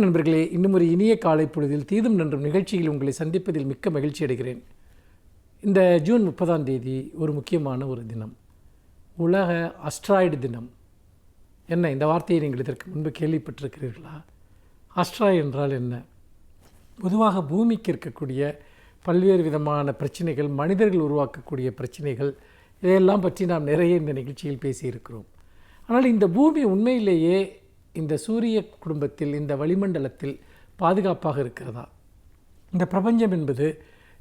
நண்பர்களே, இன்னும் ஒரு இனிய காலை பொழுதில் தீதும் நன்றும் நிகழ்ச்சியில் உங்களை சந்திப்பதில் மிக்க மகிழ்ச்சி அடைகிறேன். இந்த ஜூன் 30ஆம் தேதி ஒரு முக்கியமான ஒரு தினம், உலக அஸ்ட்ராய்டு தினம். என்ன, இந்த வார்த்தையை நீங்கள் இதற்கு முன்பு கேள்விப்பட்டிருக்கிறீர்களா? அஸ்ட்ராய்டு என்றால் என்ன? பொதுவாக பூமிக்கு இருக்கக்கூடிய பல்வேறு விதமான பிரச்சனைகள், மனிதர்கள் உருவாக்கக்கூடிய பிரச்சனைகள், இதையெல்லாம் பற்றி நாம் நிறைய இந்த நிகழ்ச்சியில் பேசியிருக்கிறோம். ஆனால் இந்த பூமி உண்மையிலேயே இந்த சூரிய குடும்பத்தில், இந்த வளிமண்டலத்தில் பாதுகாப்பாக இருக்கிறதா? இந்த பிரபஞ்சம் என்பது,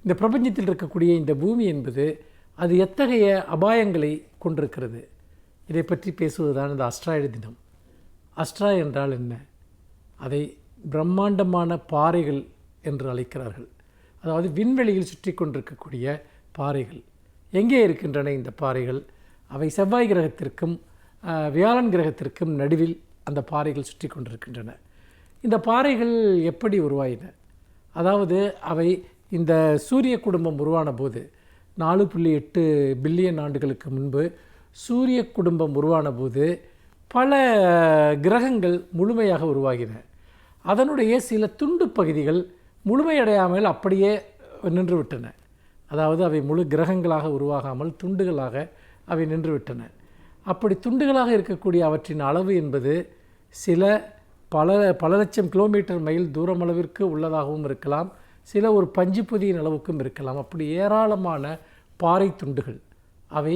இந்த பிரபஞ்சத்தில் இருக்கக்கூடிய இந்த பூமி என்பது, அது எத்தகைய அபாயங்களை கொண்டிருக்கிறது? இதை பற்றி பேசுவதுதான் இந்த அஸ்ட்ராய்டு தினம். அஸ்ட்ராய்டு என்றால் என்ன? அதை பிரம்மாண்டமான பாறைகள் என்று அழைக்கிறார்கள். அதாவது விண்வெளியில் சுற்றி கொண்டிருக்கக்கூடிய பாறைகள். எங்கே இருக்கின்றன இந்த பாறைகள்? அவை செவ்வாய் கிரகத்திற்கும் வியாழன் கிரகத்திற்கும் நடுவில் அந்த பாறைகள் சுற்றி கொண்டிருக்கின்றன. இந்த பாறைகள் எப்படி உருவாயின? அதாவது அவை இந்த சூரிய குடும்பம் உருவான போது 4.8 பில்லியன் ஆண்டுகளுக்கு முன்பு சூரிய குடும்பம் உருவான போது பல கிரகங்கள் முழுமையாக உருவாகின. அதனுடைய சில துண்டு பகுதிகள் முழுமையடையாமல் அப்படியே நின்றுவிட்டன. அதாவது அவை முழு கிரகங்களாக உருவாகாமல் துண்டுகளாக அவை நின்றுவிட்டன. அப்படி துண்டுகளாக இருக்கக்கூடிய அவற்றின் அளவு என்பது சில பல லட்சம் கிலோமீட்டர் மைல் தூரமளவிற்கு உள்ளதாகவும் இருக்கலாம், சில ஒரு பஞ்சு பொதியின் அளவுக்கும் இருக்கலாம். அப்படி ஏராளமான பாறை துண்டுகள் அவை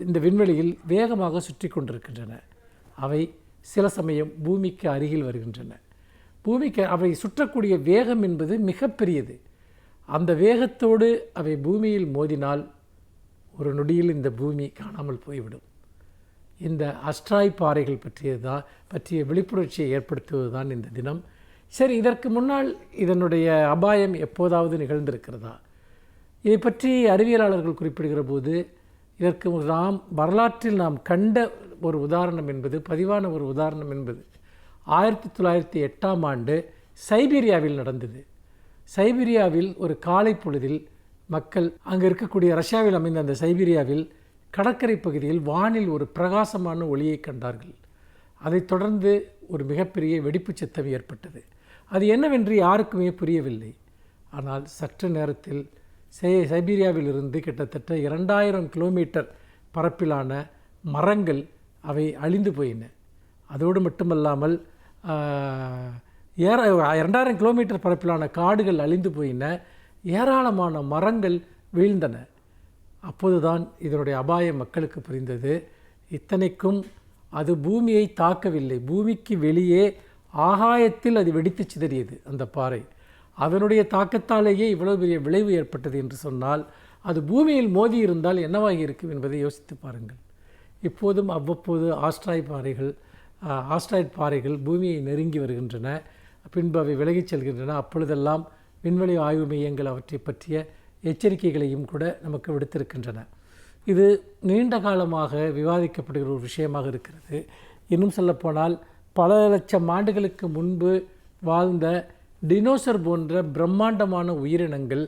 இந்த விண்வெளியில் வேகமாக சுற்றி கொண்டிருக்கின்றன. அவை சில சமயம் பூமிக்கு அருகில் வருகின்றன. பூமிக்கு அவை சுற்றக்கூடிய வேகம் என்பது மிகப்பெரியது. அந்த வேகத்தோடு அவை பூமியில் மோதினால் ஒரு நொடியில் இந்த பூமி காணாமல் போய்விடும். இந்த அஸ்ட்ராய்டு பாறைகள் பற்றிய விழிப்புணர்ச்சியை ஏற்படுத்துவது தான் இந்த தினம். சரி, இதற்கு முன்னால் இதனுடைய அபாயம் எப்போதாவது நிகழ்ந்திருக்கிறதா? இதை பற்றி அறிவியலாளர்கள் குறிப்பிடுகிற போது இதற்கு வரலாற்றில் நாம் கண்ட ஒரு உதாரணம் என்பது, பதிவான ஒரு உதாரணம் என்பது 1908ஆம் ஆண்டு சைபீரியாவில் நடந்தது. சைபீரியாவில் ஒரு காலை பொழுதில் மக்கள், அங்கே இருக்கக்கூடிய ரஷ்யாவில் அமைந்த அந்த சைபீரியாவில் கடற்கரை பகுதியில் வானில் ஒரு பிரகாசமான ஒளியை கண்டார்கள். அதைத் தொடர்ந்து ஒரு மிகப்பெரிய வெடிப்பு சத்தம் ஏற்பட்டது. அது என்னவென்று யாருக்குமே புரியவில்லை. ஆனால் சற்று நேரத்தில் சைபீரியாவிலிருந்து கிட்டத்தட்ட 2000 கிலோமீட்டர் பரப்பிலான மரங்கள் அவை அழிந்து போயின. அதோடு மட்டுமல்லாமல் 2000 கிலோமீட்டர் பரப்பிலான காடுகள் அழிந்து போயின. ஏராளமான மரங்கள் வீழ்ந்தன. அப்போதுதான் இதனுடைய அபாயம் மக்களுக்கு புரிந்தது. இத்தனைக்கும் அது பூமியை தாக்கவில்லை, பூமிக்கு வெளியே ஆகாயத்தில் அது வெடித்து சிதறியது. அந்த பாறை அதனுடைய தாக்கத்தாலேயே இவ்வளவு பெரிய விளைவு ஏற்பட்டது என்று சொன்னால், அது பூமியில் மோதி இருந்தால் என்னவாகி இருக்கும் என்பதை யோசித்து பாருங்கள். இப்போதும் அவ்வப்போது ஆஸ்ட்ராய்டு பாறைகள் பூமியை நெருங்கி வருகின்றன, பின்பு அவை விலகிச் செல்கின்றன. அப்பொழுதெல்லாம் விண்வெளி ஆய்வு மையங்கள் அவற்றை பற்றிய எச்சரிக்கைகளையும் கூட நமக்கு விடுத்திருக்கின்றன. இது நீண்ட காலமாக விவாதிக்கப்படுகிற ஒரு விஷயமாக இருக்கிறது. இன்னும் சொல்லப்போனால் பல லட்சம் ஆண்டுகளுக்கு முன்பு வாழ்ந்த டினோசர் போன்ற பிரம்மாண்டமான உயிரினங்கள்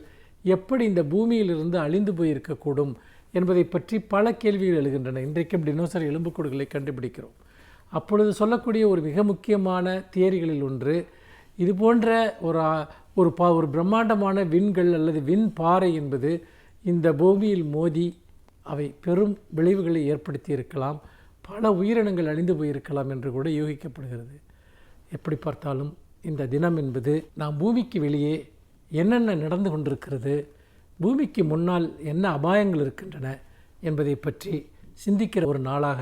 எப்படி இந்த பூமியிலிருந்து அழிந்து போயிருக்கக்கூடும் என்பதை பற்றி பல கேள்விகள் எழுகின்றன. இன்றைக்கும் டினோசர் எலும்புக்கூடுகளை கண்டுபிடிக்கிறோம். அப்பொழுது சொல்லக்கூடிய ஒரு மிக முக்கியமான தியரிகளில் ஒன்று, இது போன்ற ஒரு பிரம்மாண்டமான விண்கள் அல்லது விண் பாறை என்பது இந்த பூமியில் மோதி அவை பெரும் விளைவுகளை ஏற்படுத்தி இருக்கலாம், பல உயிரினங்கள் அழிந்து போயிருக்கலாம் என்று கூட யூகிக்கப்படுகிறது. எப்படி பார்த்தாலும் இந்த தினம் என்பது நாம் பூமிக்கு வெளியே என்னென்ன நடந்து கொண்டிருக்கிறது, பூமிக்கு முன்னால் என்ன அபாயங்கள் இருக்கின்றன என்பதை பற்றி சிந்திக்கிற ஒரு நாளாக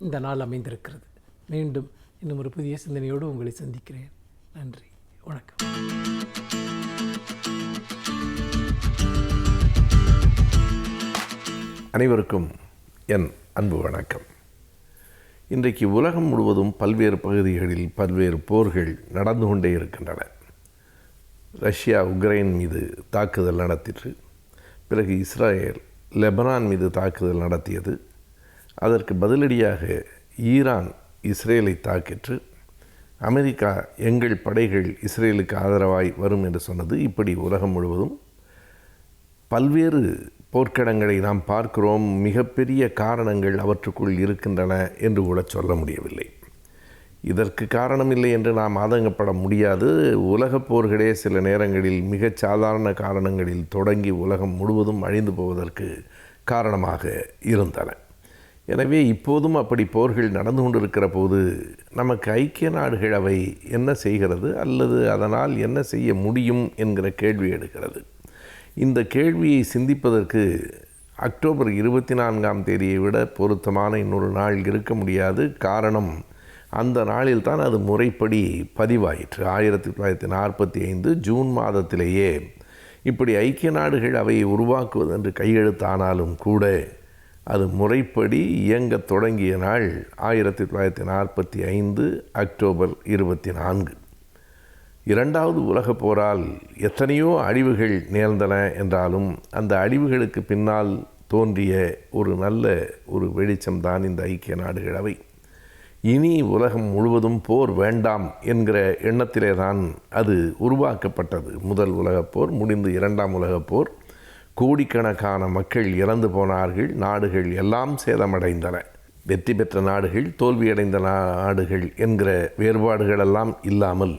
இந்த நாள் அமைந்திருக்கிறது. மீண்டும் இன்னும் ஒரு புதிய சிந்தனையோடு உங்களை சந்திக்கிறேன். நன்றி, வணக்கம். அனைவருக்கும் என் அன்பு வணக்கம். இன்றைக்கு உலகம் முழுவதும் பல்வேறு பகுதிகளில் பல்வேறு போர்கள் நடந்து கொண்டே இருக்கின்றன. ரஷ்யா உக்ரைன் மீது தாக்குதல் நடத்திற்று. பிறகு இஸ்ரேல் லெபனான் மீது தாக்குதல் நடத்தியது. அதற்கு பதிலடியாக ஈரான் இஸ்ரேலை தாக்கிற்று. அமெரிக்கா எங்கள் படைகள் இஸ்ரேலுக்கு ஆதரவாய் வரும் என்று சொன்னது. இப்படி உலகம் முழுவதும் பல்வேறு போர்க்களங்களை நாம் பார்க்கிறோம். மிகப்பெரிய காரணங்கள் அவற்றுக்குள் இருக்கின்றன என்று கூட சொல்ல முடியவில்லை. இதற்கு காரணமில்லை என்று நாம் ஆதங்கப்பட முடியாது. உலகப் போர்களே சில நேரங்களில் மிகச் சாதாரண காரணங்களில் தொடங்கி உலகம் முழுவதும் அழிந்து போவதற்கு காரணமாக இருந்தன. எனவே இப்போதும் அப்படி போர்கள் நடந்து கொண்டிருக்கிற போது நமக்கு ஐக்கிய நாடுகள் அவை என்ன செய்கிறது அல்லது அதனால் என்ன செய்ய முடியும் என்கிற கேள்வி எடுக்கிறது. இந்த கேள்வியை சிந்திப்பதற்கு அக்டோபர் 24ஆம் தேதியை விட பொருத்தமான இன்னொரு நாள் இருக்க முடியாது. காரணம், அந்த நாளில் தான் அது முறைப்படி பதிவாயிற்று. 1945 ஜூன் மாதத்திலேயே இப்படி ஐக்கிய நாடுகள் அவையை உருவாக்குவதென்று கையெழுத்தானாலும் கூட அது முறைப்படி இயங்கத் தொடங்கிய நாள் 1945 அக்டோபர் 24. இரண்டாவது உலகப் போரால் எத்தனையோ அழிவுகள் நேர்ந்தன என்றாலும் அந்த அழிவுகளுக்கு பின்னால் தோன்றிய ஒரு நல்ல வெளிச்சம்தான் இந்த ஐக்கிய நாடுகள் அவை. இனி உலகம் முழுவதும் போர் வேண்டாம் என்கிற எண்ணத்திலே தான் அது உருவாக்கப்பட்டது. முதல் உலகப் போர் முடிந்து இரண்டாம் உலகப் போர், கோடிக்கணக்கான மக்கள் இறந்து போனார்கள், நாடுகள் எல்லாம் சேதமடைந்தன. வெற்றி பெற்ற நாடுகள், தோல்வியடைந்த நாடுகள் என்கிற வேறுபாடுகளெல்லாம் இல்லாமல்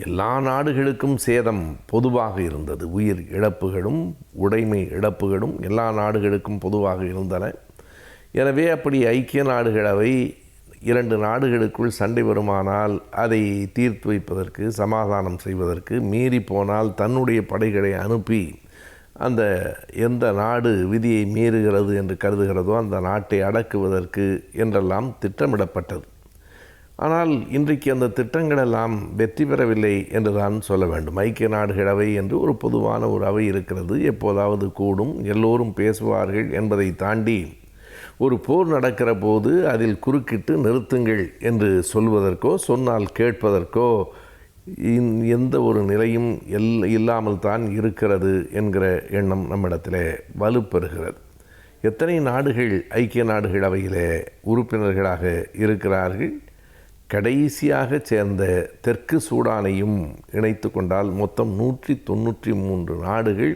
எல்லா நாடுகளுக்கும் சேதம் பொதுவாக இருந்தது. உயிர் இழப்புகளும் உடைமை இழப்புகளும் எல்லா நாடுகளுக்கும் பொதுவாக இருந்தன. எனவே அப்படி ஐக்கிய நாடுகள் அவை இரண்டு நாடுகளுக்குள் சண்டை வருமானால் அதை தீர்த்து வைப்பதற்கு, சமாதானம் செய்வதற்கு, மீறி போனால் தன்னுடைய படைகளை அனுப்பி அந்த எந்த நாடு விதியை மீறுகிறது என்று கருதுகிறதோ அந்த நாட்டை அடக்குவதற்கு என்றெல்லாம் திட்டமிடப்பட்டது. ஆனால் இன்றைக்கு அந்த திட்டங்களெல்லாம் வெற்றி பெறவில்லை என்று தான் சொல்ல வேண்டும். ஐக்கிய நாடுகள் அவை என்று ஒரு பொதுவான ஒரு அவை இருக்கிறது, எப்போதாவது கூடும், எல்லோரும் பேசுவார்கள் என்பதை தாண்டி ஒரு போர் நடக்கிற போது அதில் குறுக்கிட்டு நிறுத்துங்கள் என்று சொல்வதற்கோ சொன்னால் கேட்பதற்கோ எந்த ஒரு நிலையும் இல்லாமல் தான் இருக்கிறது என்கிற எண்ணம் நம்மிடத்தில் வலுப்பெறுகிறது. எத்தனை நாடுகள் ஐக்கிய நாடுகள் அவையிலே உறுப்பினர்களாக இருக்கிறார்கள்? கடைசியாக சேர்ந்த தெற்கு சூடானையும் இணைத்து கொண்டால் மொத்தம் 193 நாடுகள்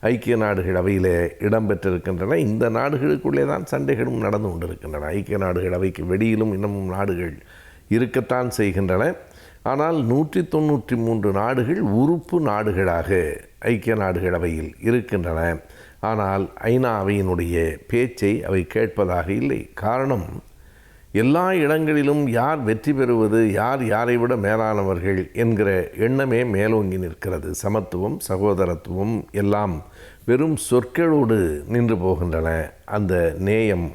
ஐக்கிய நாடுகள் அவையில் இடம்பெற்றிருக்கின்றன. இந்த நாடுகளுக்குள்ளே தான் சண்டைகளும் நடந்து கொண்டிருக்கின்றன. ஐக்கிய நாடுகள் அவைக்கு வெளியிலும் இன்னமும் நாடுகள் இருக்கத்தான் செய்கின்றன. ஆனால் 193 நாடுகள் உறுப்பு நாடுகளாக ஐக்கிய நாடுகள் அவையில் இருக்கின்றன. ஆனால் ஐநா அவையினுடைய பேச்சை அவை கேட்பதாக இல்லை. காரணம், எல்லா இடங்களிலும் யார் வெற்றி பெறுவது, யார் யாரை விட மேலானவர்கள் என்கிற எண்ணமே மேலோங்கி நிற்கிறது. சமத்துவம், சகோதரத்துவம் எல்லாம் வெறும் சொற்களோடு நின்று போகின்றன. அந்த நேயம்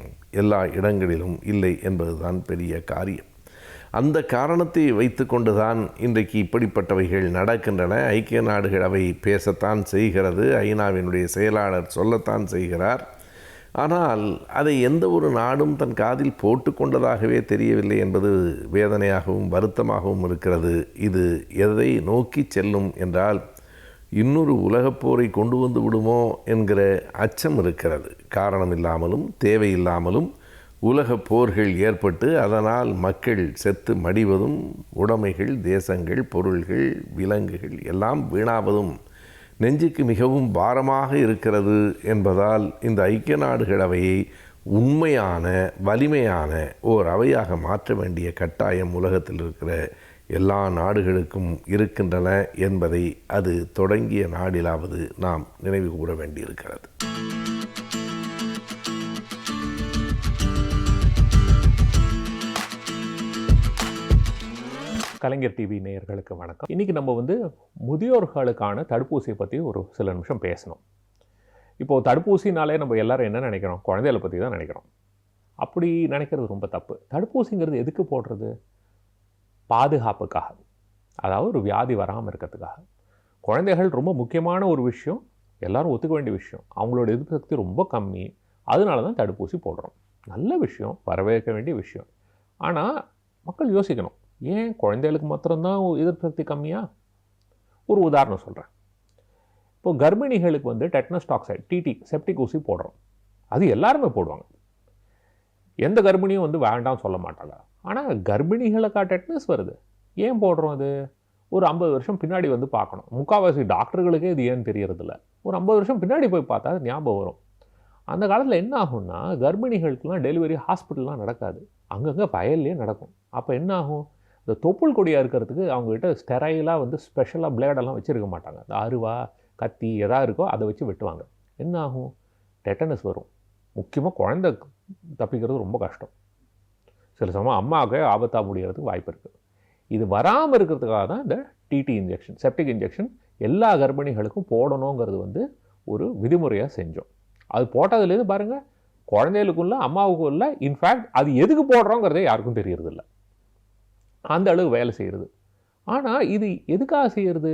எல்லா இடங்களிலும் இல்லை என்பதுதான் பெரிய காரியம். அந்த காரணத்தை வைத்து கொண்டுதான் இன்றைக்கு இப்படிப்பட்டவைகள் நடக்கின்றன. ஐக்கிய நாடுகள் அவை பேசத்தான் செய்கிறது, ஐநாவினுடைய செயலாளர் சொல்லத்தான் செய்கிறார். ஆனால் அதை எந்த ஒரு நாடும் தன் காதில் போட்டு கொண்டதாகவே தெரியவில்லை என்பது வேதனையாகவும் வருத்தமாகவும் இருக்கிறது. இது எதை நோக்கி செல்லும் என்றால் இன்னொரு உலகப்போரை கொண்டு வந்து விடுமோ என்கிற அச்சம் இருக்கிறது. காரணம் இல்லாமலும் தேவையில்லாமலும் உலகப் போர்கள் ஏற்பட்டு அதனால் மக்கள் செத்து மடிவதும், உடைமைகள், தேசங்கள், பொருள்கள், விலங்குகள் எல்லாம் வீணாவதும் நெஞ்சுக்கு மிகவும் பாரமாக இருக்கிறது என்பதால் இந்த ஐக்கிய நாடுகள் அவையை உண்மையான வலிமையான ஓர் அவையாக மாற்ற வேண்டிய கட்டாயம் உலகத்தில் இருக்கிற எல்லா நாடுகளுக்கும் இருக்கின்றன என்பதை அது தொடங்கிய நாளிலாவது நாம் நினைவு கூற வேண்டியிருக்கிறது. கலைஞர் டிவி நேயர்களுக்கு வணக்கம். இன்றைக்கி நம்ம முதியோர்களுக்கான தடுப்பூசியை பற்றி ஒரு சில நிமிஷம் பேசணும். இப்போது தடுப்பூசினாலே நம்ம எல்லோரும் என்ன நினைக்கிறோம்? குழந்தைகளை பற்றி தான் நினைக்கிறோம். அப்படி நினைக்கிறது ரொம்ப தப்பு. தடுப்பூசிங்கிறது எதுக்கு போடுறது? பாதுகாப்புக்காக, அதாவது ஒரு வியாதி வராமல் இருக்கிறதுக்காக. குழந்தைகள் ரொம்ப முக்கியமான ஒரு விஷயம், எல்லோரும் ஒத்துக்க வேண்டிய விஷயம். அவங்களோட எதிர்ப்பு சக்தி ரொம்ப கம்மி, அதனால தான் தடுப்பூசி போடுறோம். நல்ல விஷயம், வரவேற்க வேண்டிய விஷயம். ஆனால் மக்கள் யோசிக்கணும், ஏன் குழந்தைகளுக்கு மாத்திரம்தான் எதிர்ப்பு சக்தி கம்மியா? ஒரு உதாரணம் சொல்கிறேன். இப்போது கர்ப்பிணிகளுக்கு டெட்னஸ் டாக்சைடு, டிடி, செப்டிக் ஊசி போடுறோம். அது எல்லாருமே போடுவாங்க. எந்த கர்ப்பிணியும் வேண்டாம் சொல்ல மாட்டாங்க. ஆனால் கர்ப்பிணிகளுக்கா டெட்னஸ் வருது? ஏன் போடுறோம்? அது ஒரு 50 வருஷம் பின்னாடி பார்க்கணும். முக்கால்வாசி டாக்டர்களுக்கே இது ஏன்னு தெரியறதில்ல. ஒரு 50 வருஷம் பின்னாடி போய் பார்த்தா அது ஞாபகம் வரும். அந்த காலத்தில் என்ன ஆகும்னா, கர்ப்பிணிகளுக்கெலாம் டெலிவரி ஹாஸ்பிட்டல்லாம் நடக்காது, அங்கங்கே வயல்லே நடக்கும். அப்போ என்ன ஆகும்? இந்த தொப்புள் கொடியாக இருக்கிறதுக்கு அவங்ககிட்ட ஸ்டெரைலாக வந்து ஸ்பெஷலாக பிளேடெல்லாம் வச்சுருக்க மாட்டாங்க. இந்த அருவா கத்தி எதாக இருக்கோ அதை வச்சு வெட்டுவாங்க. என்ன ஆகும்? டெட்டனஸ் வரும். முக்கியமாக குழந்தை தப்பிக்கிறது ரொம்ப கஷ்டம். சில சமயம் அம்மாவுக்கு ஆபத்தாக முடிகிறதுக்கு வாய்ப்பு இருக்குது. இது வராமல் இருக்கிறதுக்காக தான் இந்த டிடி இன்ஜெக்ஷன், செப்டிக் இன்ஜெக்ஷன் எல்லா கர்ப்பிணிகளுக்கும் போடணுங்கிறது வந்து ஒரு விதிமுறையாக செஞ்சோம். அது போட்டதுலேருந்து பாருங்கள், குழந்தைகளுக்கும் இல்லை அம்மாவுக்கும் இல்லை, இன்ஃபேக்ட் அது எதுக்கு போடுறோங்கிறதே யாருக்கும் தெரியறதில்ல. அந்த அளவு வேலை செய்கிறது. ஆனால் இது எதுக்காக செய்கிறது?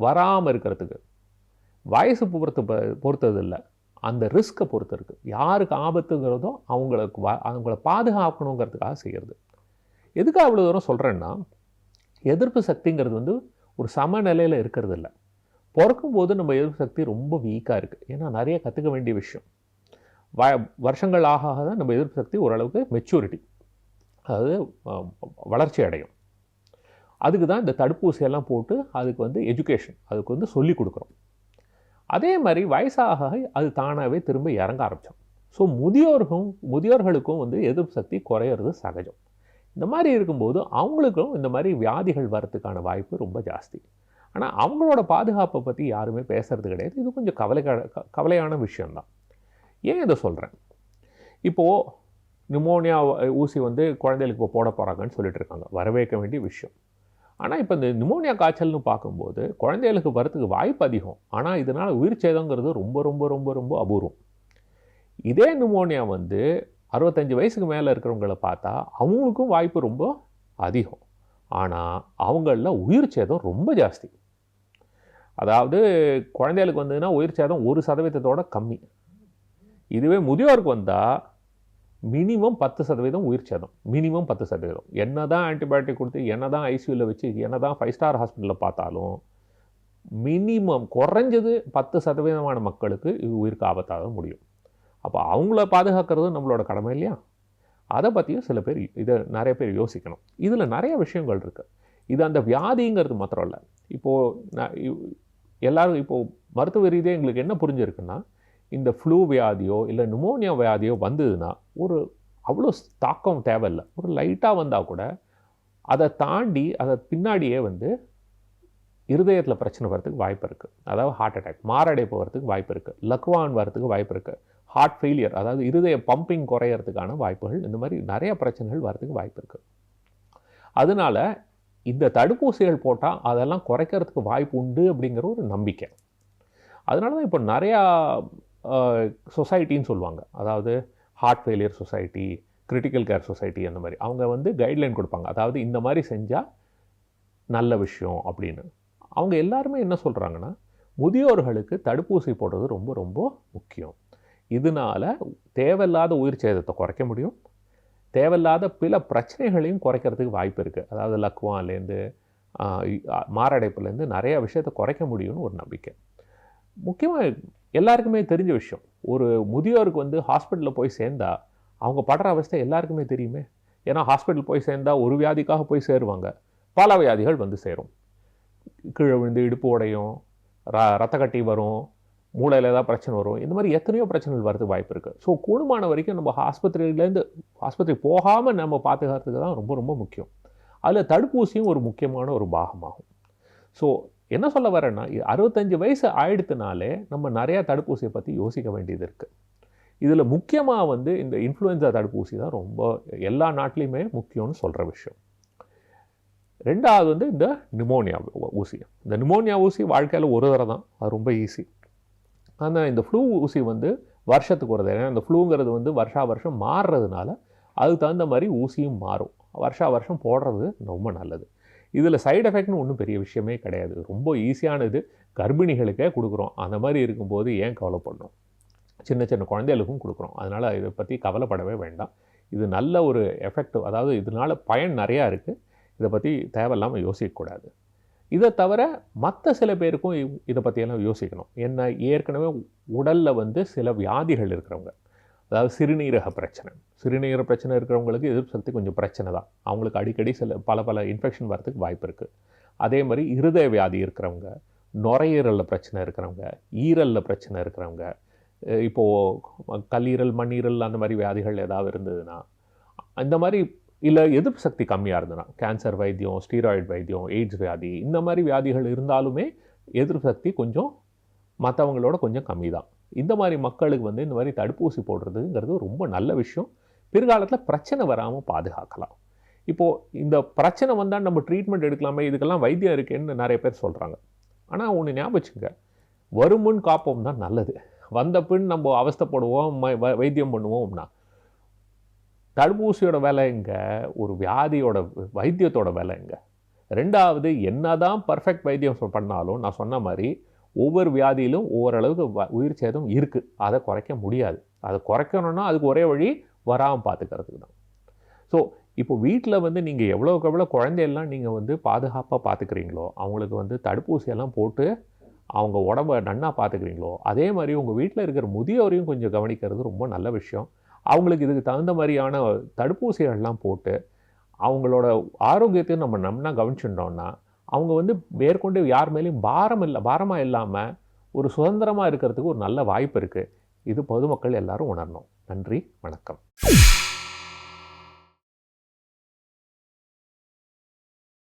வராமல் இருக்கிறதுக்கு. வயசு பொறுத்தது இல்லை, அந்த ரிஸ்க்கை பொறுத்து இருக்குது. யாருக்கு ஆபத்துங்கிறதோ அவங்கள பாதுகாக்கணுங்கிறதுக்காக செய்கிறது. எதுக்காக அவ்வளோ தூரம் சொல்கிறேன்னா, எதிர்ப்பு சக்திங்கிறது வந்து ஒரு சமநிலையில் இருக்கிறது இல்லை. பிறக்கும்போது நம்ம எதிர்ப்பு சக்தி ரொம்ப வீக்காக இருக்குது. ஏன்னா நிறைய கற்றுக்க வேண்டிய விஷயம். வருஷங்கள் ஆக தான் நம்ம எதிர்ப்பு சக்தி ஓரளவுக்கு மெச்சூரிட்டி, அதாவது வளர்ச்சி அடையும். அதுக்கு தான் இந்த தடுப்பூசியெல்லாம் போட்டு அதுக்கு வந்து எஜுகேஷன், அதுக்கு வந்து சொல்லி கொடுக்குறோம். அதே மாதிரி வயசாக அது தானாகவே திரும்ப இறங்க ஆரம்பித்தோம். ஸோ முதியோர்களுக்கும் வந்து எதிர்ப்பு சக்தி குறையிறது சகஜம். இந்த மாதிரி இருக்கும்போது அவங்களுக்கும் இந்த மாதிரி வியாதிகள் வரத்துக்கான வாய்ப்பு ரொம்ப ஜாஸ்தி. ஆனால் அவங்களோட பாதுகாப்பை பற்றி யாருமே பேசுறது கிடையாது. இது கொஞ்சம் கவலையான விஷயந்தான். ஏன் இதை சொல்கிறேன்? இப்போது நிமோனியா ஊசி வந்து குழந்தைகளுக்கு இப்போ போட போகிறாங்கன்னு சொல்லிட்டு இருக்காங்க. வரவேற்க வேண்டிய விஷயம். ஆனால் இப்போ இந்த நிமோனியா காய்ச்சல்னு பார்க்கும்போது குழந்தைகளுக்கு வரத்துக்கு வாய்ப்பு அதிகம். ஆனால் இதனால் உயிர் சேதங்கிறது ரொம்ப ரொம்ப ரொம்ப ரொம்ப அபூர்வம். இதே நிமோனியா வந்து 65 வயசுக்கு மேலே இருக்கிறவங்கள பார்த்தா அவங்களுக்கும் வாய்ப்பு ரொம்ப அதிகம். ஆனால் அவங்களில் உயிர் சேதம் ரொம்ப ஜாஸ்தி. அதாவது குழந்தைகளுக்கு வந்ததுன்னா உயிர் சேதம் 1% கம்மி. இதுவே முதியோருக்கு வந்தால் மினிமம் 10% உயிர் சேதம். மினிமம் 10%. என்ன தான் ஆன்டிபயோட்டிக் கொடுத்து, என்ன தான் ஐசியூவில் வச்சு, என்ன தான் 5 ஸ்டார் ஹாஸ்பிட்டலில் பார்த்தாலும் மினிமம் குறைஞ்சது 10% மக்களுக்கு இது உயிருக்கு ஆபத்தாக முடியும். அப்போ அவங்கள பாதுகாக்கிறது நம்மளோட கடமை இல்லையா? அதை பற்றியும் சில பேர் நிறைய பேர் யோசிக்கணும். இதில் நிறைய விஷயங்கள் இருக்குது. இது அந்த வியாதிங்கிறது மாத்திரம் இல்லை. இப்போது எல்லோரும் இப்போது மருத்துவ ரீதியாக எங்களுக்கு என்ன புரிஞ்சிருக்குன்னா, இந்த ஃப்ளூ வியாதியோ இல்லை நிமோனியா வியாதியோ வந்ததுன்னா ஒரு அவ்வளோ தாக்கம் தேவையில்லை. ஒரு லைட்டாக வந்தால் கூட அதை தாண்டி அதை பின்னாடியே வந்து இருதயத்தில் பிரச்சனை வரதுக்கு வாய்ப்பு இருக்குது. அதாவது ஹார்ட் அட்டாக், மாரடைப்பு வரதுக்கு வாய்ப்பு இருக்குது, லக்வான் வரதுக்கு வாய்ப்பு இருக்குது, ஹார்ட் ஃபெயிலியர், அதாவது இருதய பம்பிங் குறையிறதுக்கான வாய்ப்புகள், இந்த மாதிரி நிறைய பிரச்சனைகள் வரதுக்கு வாய்ப்பு இருக்குது. அதனால இந்த தடுப்பூசிகள் போட்டால் அதெல்லாம் குறைக்கிறதுக்கு வாய்ப்பு உண்டு அப்படிங்கிற ஒரு நம்பிக்கை. அதனால தான் இப்போ நிறையா சொசைட்டின்னு சொல்லுவாங்க. அதாவது heart failure society, critical care society, அந்த மாதிரி அவங்க வந்து கைட்லைன் கொடுப்பாங்க. அதாவது இந்த மாதிரி செஞ்சால் நல்ல விஷயம் அப்படின்னு. அவங்க எல்லாருமே என்ன சொல்கிறாங்கன்னா, முதியோர்களுக்கு தடுப்பூசி போடுறது ரொம்ப ரொம்ப முக்கியம். இதனால் தேவையில்லாத உயிர் சேதத்தை குறைக்க முடியும், தேவையில்லாத பல பிரச்சனைகளையும் குறைக்கிறதுக்கு வாய்ப்பு இருக்குது. அதாவது லக்வான்லேருந்து மாரடைப்புலேருந்து நிறையா விஷயத்தை குறைக்க முடியும்னு ஒரு நம்பிக்கை. முக்கியமாக எல்லாருக்குமே தெரிஞ்ச விஷயம், ஒரு முதியோருக்கு வந்து ஹாஸ்பிட்டலில் போய் சேர்ந்தால் அவங்க படுற அவஸ்தை எல்லாருக்குமே தெரியுமே. ஏன்னா ஹாஸ்பிட்டல் போய் சேர்ந்தால் ஒரு வியாதிக்காக போய் சேருவாங்க, பல வியாதிகள் வந்து சேரும். கீழே விழுந்து இடுப்பு உடையும், ரத்த கட்டி வரும், மூளையில் ஏதாவது பிரச்சனை வரும், இந்த மாதிரி எத்தனையோ பிரச்சனைகள் வரதுக்கு வாய்ப்பு இருக்குது. ஸோ கூடுமான வரைக்கும் நம்ம ஆஸ்பத்திரி போகாமல் நம்ம பாதுகாக்கிறதுக்கு தான் ரொம்ப ரொம்ப முக்கியம். அதில் தடுப்பூசியும் ஒரு முக்கியமான ஒரு பாகமாகும். ஸோ என்ன சொல்ல வரேன்னா, 65 வயசு ஆயிடுத்துனாலே நம்ம நிறையா தடுப்பூசியை பற்றி யோசிக்க வேண்டியது இருக்குது. இதில் முக்கியமாக வந்து இந்த இன்ஃப்ளூயன்ஸா தடுப்பூசி தான் ரொம்ப எல்லா நாட்டிலையுமே முக்கியம்னு சொல்கிற விஷயம். ரெண்டாவது வந்து இந்த நிமோனியா ஊசி. இந்த நிமோனியா ஊசி வாழ்க்கையில் ஒரு தடவை தான், அது ரொம்ப ஈஸி. ஆனால் இந்த ஃப்ளூ ஊசி வந்து வருஷத்துக்கு ஒரு தடவை. ஏன்னா இந்த ஃப்ளூங்கிறது வந்து வருஷம் மாறுறதுனால அதுக்கு தகுந்த மாதிரி ஊசியும் மாறும். வருஷம் போடுறது ரொம்ப நல்லது. இதில் சைடு எஃபெக்ட்னு ஒன்றும் பெரிய விஷயமே கிடையாது, ரொம்ப ஈஸியானது. கர்ப்பிணிகளுக்கே கொடுக்குறோம், அந்த மாதிரி இருக்கும்போது ஏன் கவலைப்படணும்? சின்ன சின்ன குழந்தைகளுக்கும் கொடுக்குறோம். அதனால் இதை பற்றி கவலைப்படவே வேண்டாம். இது நல்ல ஒரு எஃபெக்ட், அதாவது இதனால் பயன் நிறையா இருக்குது. இதை பற்றி தேவையில்லாமல் யோசிக்கக்கூடாது. இதை தவிர மற்ற சில பேருக்கும் இதை பற்றியெல்லாம் யோசிக்கணும். என்ன, ஏற்கனவே உடலில் வந்து சில வியாதிகள் இருக்கிறவங்க, அதாவது சிறுநீரக பிரச்சனை இருக்கிறவங்களுக்கு எதிர்ப்பு சக்தி கொஞ்சம் பிரச்சனை தான். அவங்களுக்கு அடிக்கடி பல இன்ஃபெக்ஷன் வரதுக்கு வாய்ப்பு இருக்குது. அதே மாதிரி இருதய வியாதி இருக்கிறவங்க, நுரையீரலில் பிரச்சனை இருக்கிறவங்க, ஈரலில் பிரச்சனை இருக்கிறவங்க, இப்போது கல்லீரல் மண்ணீரல் அந்த மாதிரி வியாதிகள் ஏதாவது இருந்ததுன்னா, இந்த மாதிரி இல்லை எதிர்ப்பு சக்தி கம்மியாக இருந்ததுன்னா, கேன்சர் வைத்தியம், ஸ்டீராய்டு வைத்தியம், எய்ட்ஸ் வியாதி, இந்த மாதிரி வியாதிகள் இருந்தாலுமே எதிர்ப்பு சக்தி கொஞ்சம் மற்றவங்களோட கொஞ்சம் கம்மி தான். இந்த மாதிரி மக்களுக்கு வந்து இந்த மாதிரி தடுப்பூசி போடுறதுங்கிறது ரொம்ப நல்ல விஷயம். பிற்காலத்தில் பிரச்சனை வராமல் பாதுகாக்கலாம். இப்போது இந்த பிரச்சனை வந்தால் நம்ம ட்ரீட்மெண்ட் எடுக்கலாமே, இதுக்கெல்லாம் வைத்தியம் இருக்கேன்னு நிறைய பேர் சொல்கிறாங்க. ஆனால் ஒன்று ஞாபகம் வச்சுங்க, வருமுன் காப்போம் தான் நல்லது. வந்த பின் நம்ம அவஸ்தைப்படுவோம், வைத்தியம் பண்ணுவோம்னா தடுப்பூசியோட விலை எங்க, ஒரு வியாதியோட வைத்தியத்தோட விலை எங்க? ரெண்டாவது, என்னதான் பர்ஃபெக்ட் வைத்தியம் பண்ணாலும் நான் சொன்ன மாதிரி ஒவ்வொரு வியாதியிலும் ஓரளவுக்கு உயிர் சேதம் இருக்குது. அதை குறைக்க முடியாது. அதை குறைக்கணும்னா அதுக்கு ஒரே வழி வராமல் பார்த்துக்கிறதுக்கு தான். ஸோ இப்போ வீட்டில் வந்து நீங்கள் எவ்வளோக்கு எவ்வளோ குழந்தையெல்லாம் நீங்கள் வந்து பாதுகாப்பாக பார்த்துக்கிறீங்களோ, அவங்களுக்கு வந்து தடுப்பூசியெல்லாம் போட்டு அவங்க உடம்பை நன்னா பார்த்துக்கிறீங்களோ, அதே மாதிரி உங்கள் வீட்டில் இருக்கிற முதியோரையும் கொஞ்சம் கவனிக்கிறது ரொம்ப நல்ல விஷயம். அவங்களுக்கு இதுக்கு தகுந்த மாதிரியான தடுப்பூசிகள்லாம் போட்டு அவங்களோட ஆரோக்கியத்தையும் நம்ம நன்னா கவனிச்சுட்டோம்னா அவங்க வந்து மேற்கொண்டு யார் மேலேயும் பாரமாக இல்லாமல் ஒரு சுதந்திரமாக இருக்கிறதுக்கு ஒரு நல்ல வாய்ப்பு இருக்குது. இது பொதுமக்கள் எல்லாரும் உணரணும். நன்றி, வணக்கம்.